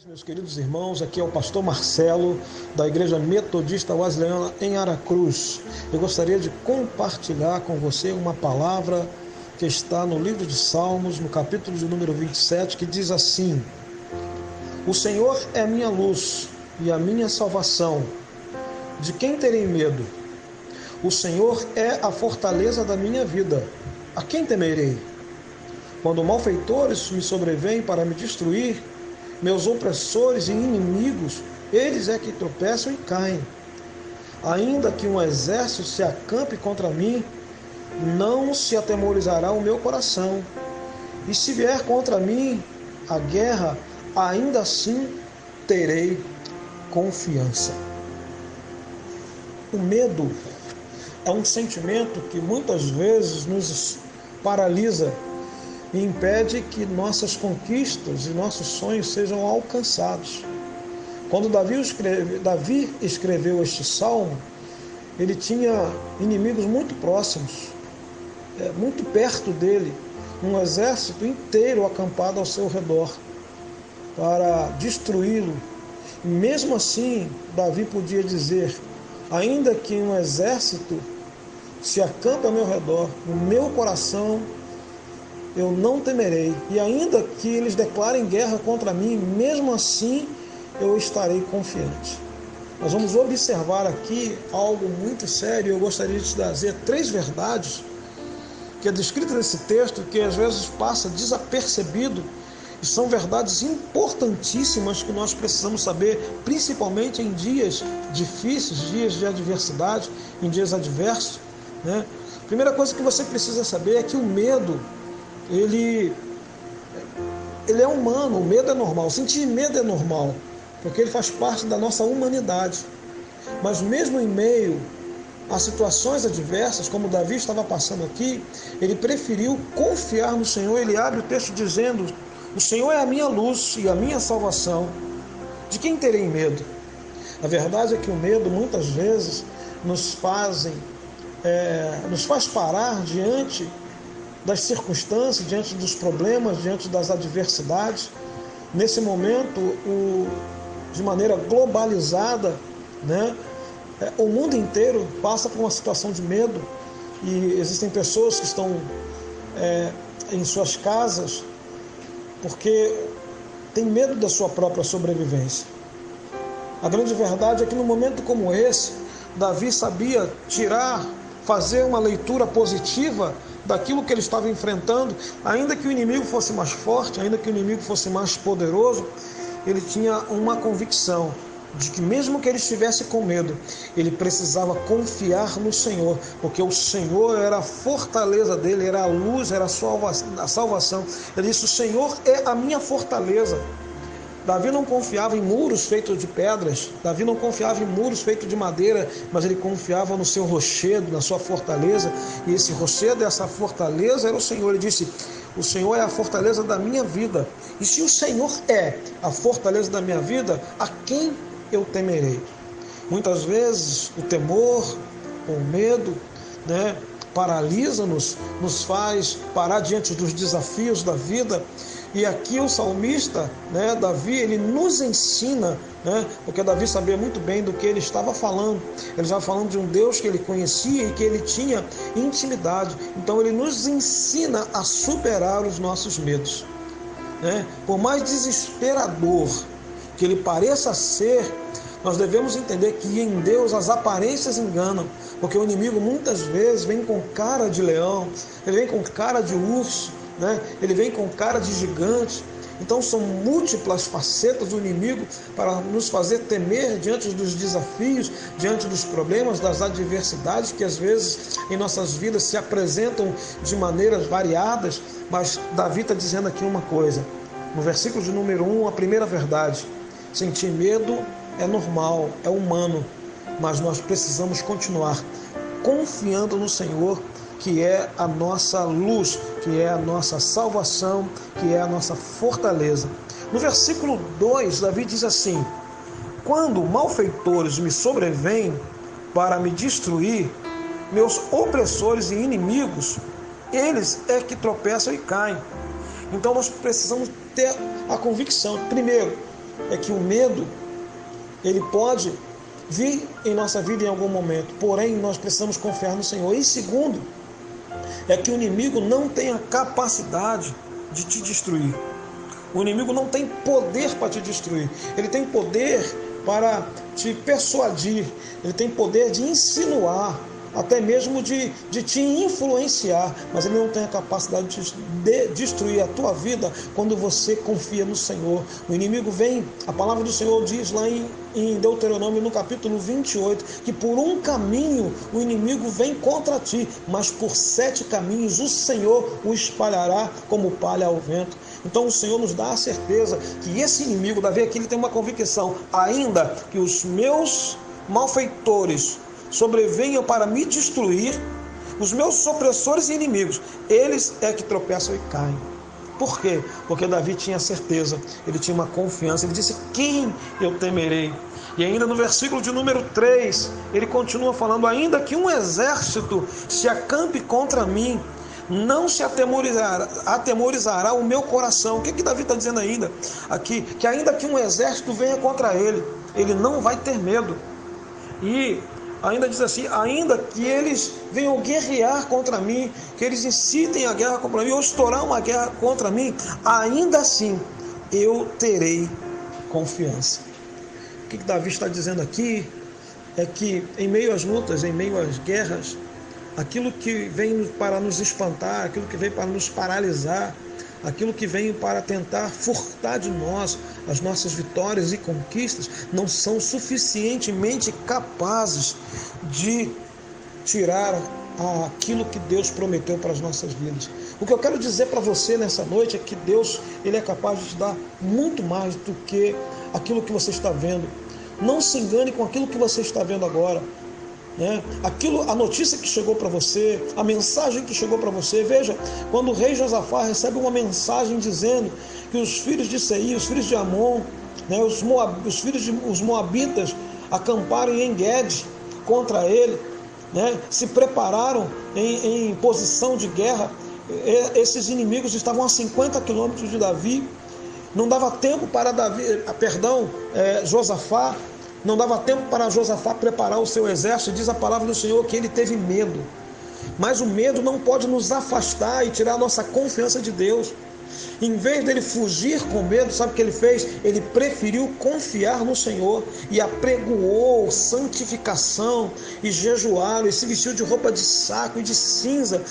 Meus queridos irmãos, aqui é o pastor Marcelo, da Igreja Metodista Wesleyana em Aracruz. Eu gostaria de compartilhar com você uma palavra que está no livro de Salmos, no capítulo de número 27, que diz assim: O Senhor é minha luz e a minha salvação. De quem terei medo? O Senhor é a fortaleza da minha vida. A quem temerei? Quando malfeitores me sobrevêm para me destruir, meus opressores e inimigos, eles é que tropeçam e caem. Ainda que um exército se acampe contra mim, não se atemorizará o meu coração. E se vier contra mim a guerra, ainda assim terei confiança. O medo é um sentimento que muitas vezes nos paralisa e impede que nossas conquistas e nossos sonhos sejam alcançados. Quando Davi escreveu este salmo, ele tinha inimigos muito próximos, muito perto dele, um exército inteiro acampado ao seu redor para destruí-lo. E mesmo assim, Davi podia dizer: ainda que um exército se acampe ao meu redor, no meu coração eu não temerei, e ainda que eles declarem guerra contra mim, mesmo assim eu estarei confiante. Nós vamos observar aqui algo muito sério. Eu gostaria de te trazer 3 verdades que é descrito nesse texto, que às vezes passa desapercebido, e são verdades importantíssimas que nós precisamos saber, principalmente em dias difíceis, dias de adversidade, em dias adversos, né? Primeira coisa que você precisa saber é que o medo ele é humano. O medo é normal, sentir medo é normal, porque ele faz parte da nossa humanidade. Mas mesmo em meio a situações adversas, como Davi estava passando aqui, ele preferiu confiar no Senhor. Ele abre o texto dizendo: o Senhor é a minha luz e a minha salvação. De quem terei medo? A verdade é que o medo muitas vezes nos faz parar diante das circunstâncias, diante dos problemas, diante das adversidades. Nesse momento, de maneira globalizada, né, o mundo inteiro passa por uma situação de medo, e existem pessoas que estão em suas casas porque têm medo da sua própria sobrevivência. A grande verdade é que num momento como esse, Davi sabia fazer uma leitura positiva daquilo que ele estava enfrentando. Ainda que o inimigo fosse mais forte, ainda que o inimigo fosse mais poderoso, ele tinha uma convicção de que mesmo que ele estivesse com medo, ele precisava confiar no Senhor, porque o Senhor era a fortaleza dele, era a luz, era a salvação. Ele disse: o Senhor é a minha fortaleza. Davi não confiava em muros feitos de pedras, Davi não confiava em muros feitos de madeira, mas ele confiava no seu rochedo, na sua fortaleza, e esse rochedo, essa fortaleza era o Senhor. Ele disse: o Senhor é a fortaleza da minha vida. E se o Senhor é a fortaleza da minha vida, a quem eu temerei? Muitas vezes o temor, o medo, né, paralisa-nos, nos faz parar diante dos desafios da vida. E aqui o salmista, né, Davi, ele nos ensina, né, porque Davi sabia muito bem do que ele estava falando. Ele estava falando de um Deus que ele conhecia e que ele tinha intimidade. Então ele nos ensina a superar os nossos medos, né? Por mais desesperador que ele pareça ser, nós devemos entender que em Deus as aparências enganam, porque o inimigo muitas vezes vem com cara de leão, ele vem com cara de urso, né? Ele vem com cara de gigante. Então são múltiplas facetas do inimigo para nos fazer temer diante dos desafios, diante dos problemas, das adversidades que às vezes em nossas vidas se apresentam de maneiras variadas. Mas Davi está dizendo aqui uma coisa, no versículo de número 1, a primeira verdade: sentir medo é normal, é humano, mas nós precisamos continuar confiando no Senhor, que é a nossa luz, que é a nossa salvação, que é a nossa fortaleza. No versículo 2, Davi diz assim: quando malfeitores me sobrevêm para me destruir, meus opressores e inimigos, eles é que tropeçam e caem. Então nós precisamos ter a convicção, primeiro, é que o medo, ele pode vir em nossa vida em algum momento, porém nós precisamos confiar no Senhor. E segundo, é que o inimigo não tem a capacidade de te destruir. O inimigo não tem poder para te destruir. Ele tem poder para te persuadir. Ele tem poder de insinuar, até mesmo de te influenciar. Mas ele não tem a capacidade de destruir a tua vida quando você confia no Senhor. O inimigo vem, a palavra do Senhor diz lá em Deuteronômio, no capítulo 28, que por um caminho o inimigo vem contra ti, mas por 7 caminhos o Senhor o espalhará como palha ao vento. Então o Senhor nos dá a certeza que esse inimigo, Davi aqui ele tem uma convicção, ainda que os meus malfeitores sobrevenham para me destruir, os meus opressores e inimigos, eles é que tropeçam e caem. Por quê? Porque Davi tinha certeza, ele tinha uma confiança, ele disse: quem eu temerei? E ainda no versículo de número 3, ele continua falando: ainda que um exército se acampe contra mim, não se atemorizará o meu coração. O que Davi está dizendo ainda aqui? Que ainda que um exército venha contra ele, ele não vai ter medo. E ainda diz assim: ainda que eles venham guerrear contra mim, que eles incitem a guerra contra mim, ou estourar uma guerra contra mim, ainda assim eu terei confiança. O que Davi está dizendo aqui é que em meio às lutas, em meio às guerras, aquilo que vem para nos espantar, aquilo que vem para nos paralisar, aquilo que vem para tentar furtar de nós as nossas vitórias e conquistas, não são suficientemente capazes de tirar aquilo que Deus prometeu para as nossas vidas. O que eu quero dizer para você nessa noite é que Deus, ele é capaz de te dar muito mais do que aquilo que você está vendo. Não se engane com aquilo que você está vendo agora. A notícia que chegou para você, a mensagem que chegou para você. Veja, quando o rei Josafá recebe uma mensagem dizendo que os filhos de Seir, os filhos de Amon, os moabitas acamparam em En-Gedi contra ele, se prepararam em posição de guerra. Esses inimigos estavam a 50 quilômetros de Davi. Não dava tempo para Josafá. Não dava tempo para Josafá preparar o seu exército. Diz a palavra do Senhor que ele teve medo. Mas o medo não pode nos afastar e tirar a nossa confiança de Deus. Em vez dele fugir com medo, sabe o que ele fez? Ele preferiu confiar no Senhor e apregoou santificação e jejuaram e se vestiu de roupa de saco e de cinza,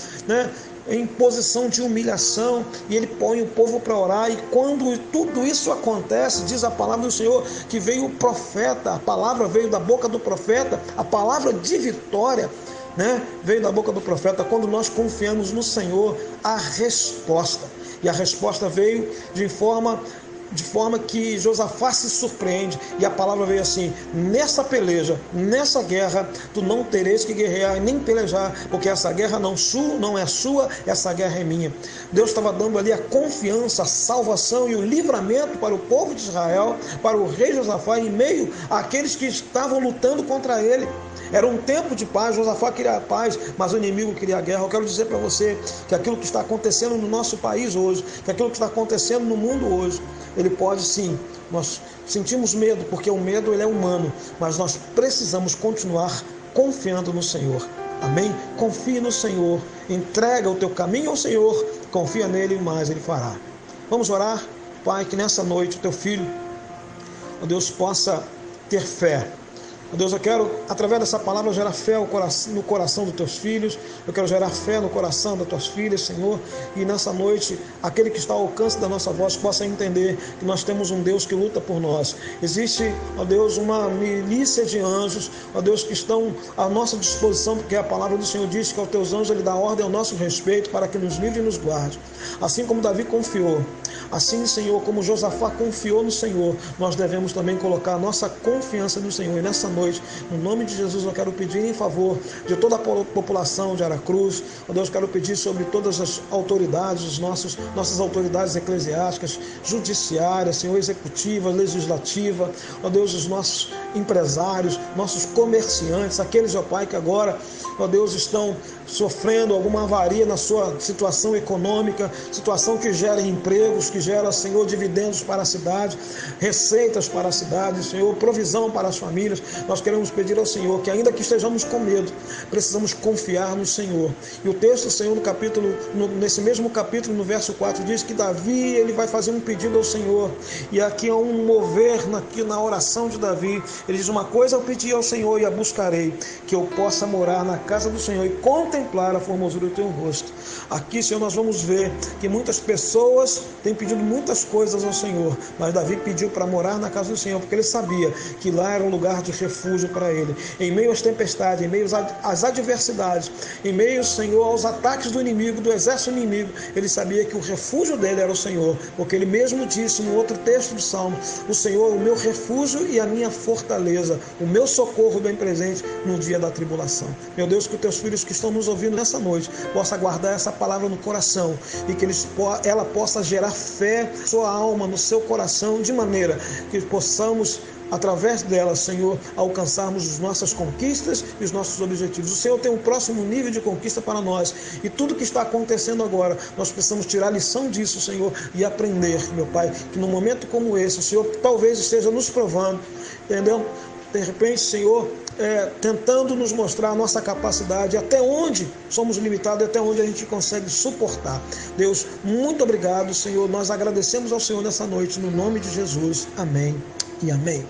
em posição de humilhação, e ele põe o povo para orar. E quando tudo isso acontece, diz a palavra do Senhor que veio o profeta, a palavra veio da boca do profeta, a palavra de vitória, veio da boca do profeta. Quando nós confiamos no Senhor, a resposta, e a resposta veio de forma que Josafá se surpreende, e a palavra veio assim: nessa peleja, nessa guerra, tu não tereis que guerrear nem pelejar, porque essa guerra não é sua, essa guerra é minha. Deus estava dando ali a confiança, a salvação e o livramento para o povo de Israel, para o rei Josafá, em meio àqueles que estavam lutando contra ele. Era um tempo de paz, Josafá queria a paz, mas o inimigo queria a guerra. Eu quero dizer para você que aquilo que está acontecendo no nosso país hoje, que aquilo que está acontecendo no mundo hoje, ele pode sim, nós sentimos medo, porque o medo ele é humano, mas nós precisamos continuar confiando no Senhor. Amém? Confie no Senhor, entrega o teu caminho ao Senhor, confia nele e mais ele fará. Vamos orar? Pai, que nessa noite o teu filho, ó Deus, possa ter fé. Ó Deus, eu quero, através dessa palavra, gerar fé no coração dos teus filhos. Eu quero gerar fé no coração das tuas filhas, Senhor. E nessa noite, aquele que está ao alcance da nossa voz possa entender que nós temos um Deus que luta por nós. Existe, ó Deus, uma milícia de anjos, ó Deus, que estão à nossa disposição, porque a palavra do Senhor diz que aos teus anjos ele dá ordem ao nosso respeito para que nos livre e nos guarde. Assim como Davi confiou, assim, Senhor, como Josafá confiou no Senhor, nós devemos também colocar a nossa confiança no Senhor. E nessa noite, no nome de Jesus, eu quero pedir em favor de toda a população de Aracruz. Ó Deus, quero pedir sobre todas as autoridades, nossas autoridades eclesiásticas, judiciárias, Senhor, executiva, legislativa. Ó Deus, os nossos empresários, nossos comerciantes, aqueles, ó Pai, que agora, ó Deus, estão sofrendo alguma avaria na sua situação econômica, situação que gera empregos, que gera, Senhor, dividendos para a cidade, receitas para a cidade, Senhor, provisão para as famílias. Nós queremos pedir ao Senhor que, ainda que estejamos com medo, precisamos confiar no Senhor. E o texto, Senhor, nesse mesmo capítulo, no verso 4, diz que Davi, ele vai fazer um pedido ao Senhor. E aqui há um mover na oração de Davi. Ele diz: uma coisa eu pedi ao Senhor e a buscarei, que eu possa morar na casa do Senhor e contemplar a formosura do teu rosto. Aqui, Senhor, nós vamos ver que muitas pessoas têm pedido muitas coisas ao Senhor, mas Davi pediu para morar na casa do Senhor, porque ele sabia que lá era um lugar de refúgio para ele. Em meio às tempestades, em meio às adversidades, em meio, Senhor, aos ataques do inimigo, do exército inimigo, ele sabia que o refúgio dele era o Senhor, porque ele mesmo disse no outro texto do Salmo: o Senhor é o meu refúgio e a minha fortaleza, o meu socorro bem presente no dia da tribulação. Meu Deus, que os teus filhos que estão nos ouvindo nessa noite possam guardar essa palavra no coração e que ela possa gerar fé na sua alma, no seu coração, de maneira que possamos, através dela, Senhor, alcançarmos as nossas conquistas e os nossos objetivos. O Senhor tem um próximo nível de conquista para nós, e tudo que está acontecendo agora, nós precisamos tirar lição disso, Senhor, e aprender, meu Pai, que num momento como esse, o Senhor talvez esteja nos provando, entendeu? De repente, Senhor, tentando nos mostrar a nossa capacidade, até onde somos limitados, até onde a gente consegue suportar. Deus, muito obrigado, Senhor. Nós agradecemos ao Senhor nessa noite, no nome de Jesus. Amém e amém.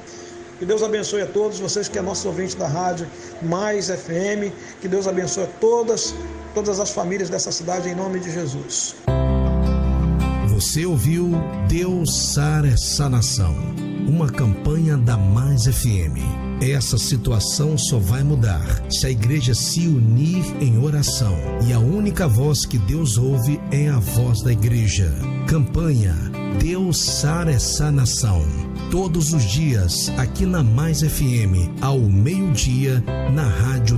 Que Deus abençoe a todos vocês que é nosso ouvinte da rádio Mais FM. Que Deus abençoe a todas as famílias dessa cidade, em nome de Jesus. Você ouviu Deus sara essa nação, uma campanha da Mais FM. Essa situação só vai mudar se a igreja se unir em oração. E a única voz que Deus ouve é a voz da igreja. Campanha Deus sara essa nação. Todos os dias, aqui na Mais FM, ao meio-dia, na rádio